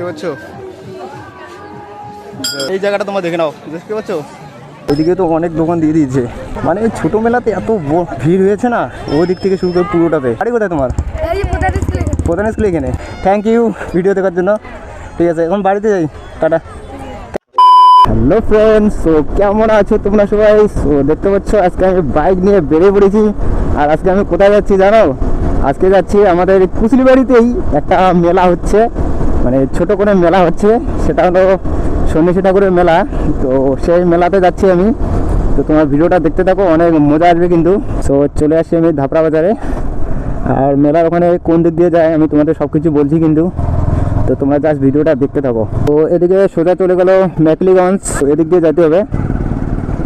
দেখতে পাচ্ছ এই জায়গাটা তোমরা দেখে নাও, দেখতে পাচ্ছ ওইদিকে তো অনেক দোকান দিয়ে দিয়েছে। মানে ছোট মেলাতে এত ভিড় হয়েছে না, ওই দিক থেকে শুরু করে পুরোটাতে। বাড়ি কোথায় তোমার? প্রধান স্কুল এখানে। থ্যাংক ইউ ভিডিও দেখার জন্য। ঠিক আছে, এখন বাড়িতে যাই, টাটা। হ্যালো ফ্রেন্ডস, সো কেমন আছো তোমরা সবাই? সো দেখতে পাচ্ছ আজকে আমি বাইক নিয়ে বেরিয়ে পড়েছি। আর আজকে আমি কোথায় যাচ্ছি জানো? আজকে যাচ্ছি আমাদের কুচলিবাড়িতেই একটা মেলা হচ্ছে, মানে ছোট করে মেলা হচ্ছে, সেটা হলো সন্ন্যাসী ঠাকুরের মেলা। তো সেই মেলাতে যাচ্ছি আমি। তো তোমার ভিডিওটা দেখতে থাকো, অনেক মজা আসবে কিন্তু। সো চলে আসছি আমি ধাপড়া বাজারে। আর মেলার ওখানে কোন দিক দিয়ে যায় আমি তোমাদের সব কিছু বলছি কিন্তু, তো তোমরা জাস্ট ভিডিওটা দেখতে থাকো। তো এদিকে সোজা চলে গেল মেকলিগঞ্জ, এদিক দিয়ে যেতে হবে।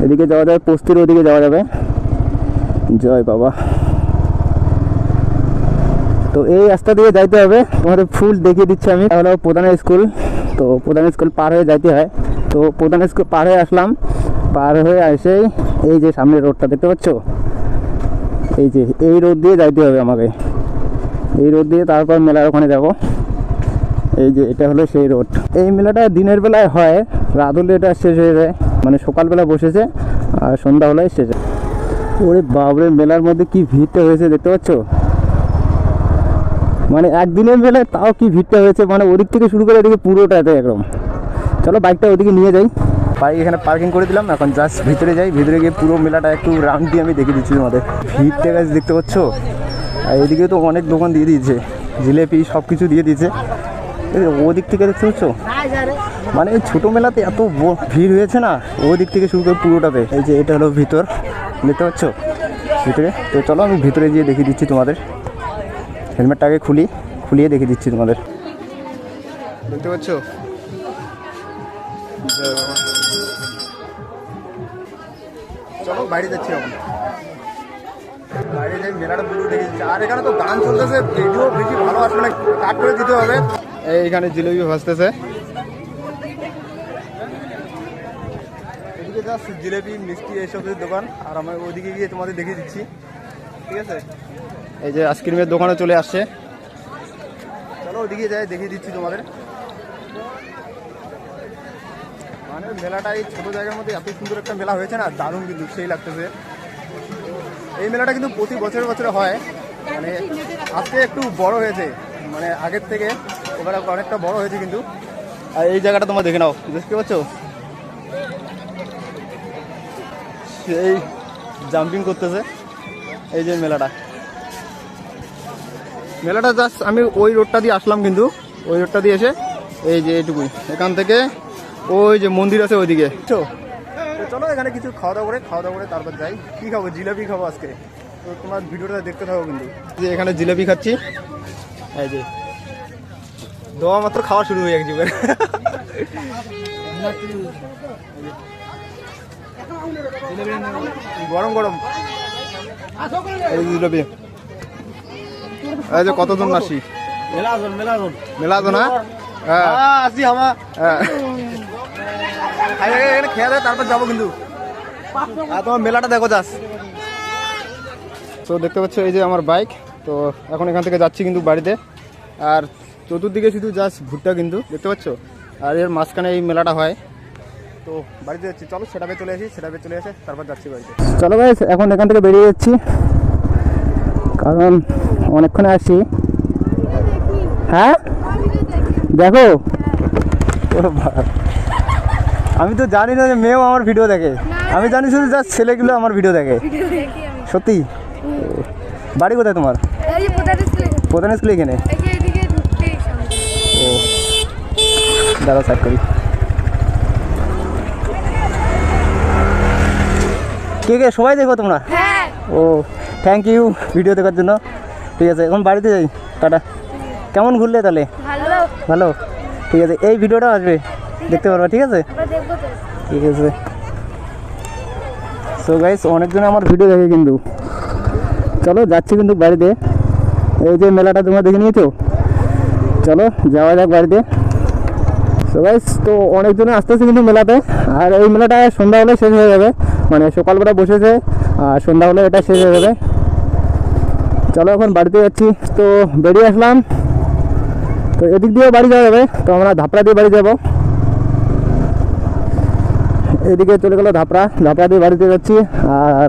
এদিকে যাওয়া যাবে, পোস্তির ওদিকে যাওয়া যাবে। জয় বাবা। তো এই রাস্তা দিয়ে যাইতে হবে। তোমাদের ফুল দেখিয়ে দিচ্ছি আমি। তাহলে প্রধান স্কুল, তো প্রধান স্কুল পার হয়ে যাইতে হয়। তো প্রধান স্কুল পার হয়ে আসলাম। পার হয়ে এসেই এই যে সামনে রোডটা দেখতে পাচ্ছ, এই যে এই রোড দিয়ে যাইতে হবে আমাকে। এই রোড দিয়ে তারপর মেলার ওখানে যাব। এই যে এটা হলো সেই রোড। এই মেলাটা দিনের বেলায় হয়, রাত হলে এটা শেষ হয়ে যায়। মানে সকালবেলা বসেছে আর সন্ধ্যা হলে শেষ হয়। ওরে বাবরে, মেলার মধ্যে কি ভিড়টা হয়েছে দেখতে পাচ্ছ। মানে একদিনের মেলায় তাও কি ভিড়টা হয়েছে, মানে ওদিক থেকে শুরু করে এদিকে পুরোটাতে একদম। চলো বাইকটা ওদিকে নিয়ে যাই। বাইক এখানে পার্কিং করে দিলাম, এখন জাস্ট ভিতরে যাই। ভিতরে গিয়ে পুরো মেলাটা একটু রাউন্ড দিয়ে আমি দেখিয়ে দিচ্ছি তোমাদের। ভিড়টা গাছ দেখতে পাচ্ছ। আর এদিকে তো অনেক দোকান দিয়ে দিয়েছে, জিলেপি সব কিছু দিয়ে দিয়েছে। ওদিক থেকে দেখতে পাচ্ছ, মানে এই ছোটো মেলাতে এত ভিড় হয়েছে না, ওই দিক থেকে শুরু করে পুরোটাতে। এই যে এটা হলো ভিতর, দেখতে পাচ্ছ ভিতরে। তো চলো আমি ভিতরে গিয়ে দেখিয়ে দিচ্ছি তোমাদের। হেলমেটটাকে খুলিয়ে দেখিয়ে দিচ্ছি তোমাদের। দেখতে পাচ্ছ, চলো বাইরে যাচ্ছি এখন। বাইরে যাই, মেলাটা পুরো দেখেছি। আর এখানে তো গান চলতেছে, ভিডিও বেশি ভালো আসবে না, কাট করে দিতে হবে। এইখানে জিলেবি ভাজতেছে, এদিকে জাস্ট জিলেবি মিষ্টি এইসবের দোকান। আর আমি ওইদিকে গিয়ে তোমাদের দেখিয়ে দিচ্ছি, ঠিক আছে। এই যে আইসক্রিমের দোকানে চলে আসছে, চলো ওইদিকে যাই দেখিয়ে দিচ্ছি তোমাদের। মানে মেলাটা এই ছোটো জায়গার মধ্যে এত সুন্দর একটা মেলা হয়েছে না, দারুণ কিন্তু, সেই লাগতেছে। এই মেলাটা কিন্তু প্রতি বছরে বছরে হয়, মানে আজকে একটু বড় হয়েছে, মানে আগের থেকে এবার অনেকটা বড় হয়েছে কিন্তু। আর এই জায়গাটা তোমরা দেখে নাও, দেখতে পাচ্ছ, সেই জাম্পিং করতেছে। এই যে মেলাটা জাস্ট আমি ওই রোডটা দিয়ে আসলাম কিন্তু, ওই রোডটা দিয়ে এসে এই যে এইটুকুই, এখান থেকে ওই যে মন্দির আছে ওইদিকে। তো চলো এখানে কিছু খাওয়া দাওয়া করে তারপর যাই। কী খাবো? জিলাপি খাবো আজকে। তো তোমার ভিডিওটা দেখতে থাকো কিন্তু। যে এখানে জিলাপি খাচ্ছি, এই যে দেওয়া মাত্র খাওয়া শুরু হয়ে গেছে। গরম গরম এই জিলাপি। এই যে কতজন আসি, মেলাজন। হ্যাঁ আসি আমার, এখানে খেয়ে দেয় তারপর যাবো কিন্তু। আর তোমার মেলাটা দেখো যাস। তো দেখতে পাচ্ছ এই যে আমার বাইক। তো এখন এখান থেকে যাচ্ছি কিন্তু বাড়িতে। আর চতুর্দিকে শুধু জাস্ট ভুট্টা কিন্তু, দেখতে পাচ্ছ। আর এর মাঝখানে এই মেলাটা হয়। তো বাড়িতে যাচ্ছি, চলো সেটাপে চলে আসি, সেটাপে চলে আসে তারপর যাচ্ছি বাড়িতে। চলো গাইস, এখন এখান থেকে বেরিয়ে যাচ্ছি, কারণ অনেকক্ষণে আসছি। হ্যাঁ দেখো, আমি তো জানি না যে মেয়েও আমার ভিডিও দেখে। আমি জানি শুধু জাস্ট ছেলেগুলো আমার ভিডিও দেখে। সত্যি? বাড়ি কোথায় তোমার? প্রধান স্কুল এখানে। ও দাঁড়া, সাইড করি। কে সবাই দেখো তোমরা? ও থ্যাংক ইউ ভিডিও দেখার জন্য। ঠিক আছে, এখন বাড়িতে যাই, টাটা। কেমন ঘুরলে তাহলে? ভালো। ঠিক আছে, এই ভিডিওটা আসবে, দেখতে পারবা, ঠিক আছে? ঠিক আছে। সো গাইস, অনেকজন আমার ভিডিও দেখে কিন্তু। চলো যাচ্ছি কিন্তু বাড়িতে। এই যে মেলাটা তোমরা দেখে নিয়েছো, চলো যাওয়া যাক বাড়িতে। সো গাইস, তো অনেকজনে আসতেছে কিন্তু মেলাতে। আর এই মেলাটা সন্ধ্যা হলে শেষ হয়ে যাবে, মানে সকালবেলা বসেছে আর সন্ধ্যা হলে এটা শেষ হয়ে যাবে। চলো এখন বাড়িতে যাচ্ছি। তো বেরিয়ে আসলাম। তো এদিক দিয়েও বাড়ি যাওয়া যাবে, তো আমরা ধাপড়া দিয়ে বাড়ি যাব। এদিকে চলে গেল ধাপড়া দিয়ে বাড়িতে যাচ্ছি। আর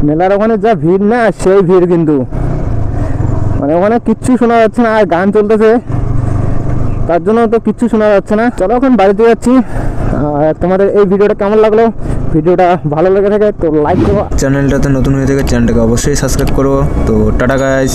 মেলার ওখানে যা ভিড় না, সেই ভিড় কিন্তু মানে ওখানে কিচ্ছু শোনা যাচ্ছে না, আর গান চলতেছে তার জন্য তো কিচ্ছু শোনা যাচ্ছে না। চলো এখন বাড়িতে যাচ্ছি। আর তোমাদের এই ভিডিওটা কেমন লাগলো, ভিডিওটা ভালো লেগে থাকে তো লাইক করো, চ্যানেলটাতে নতুন হয়ে থাকে চ্যানেলটাকে অবশ্যই সাবস্ক্রাইব করো। তো টাটা গাইস।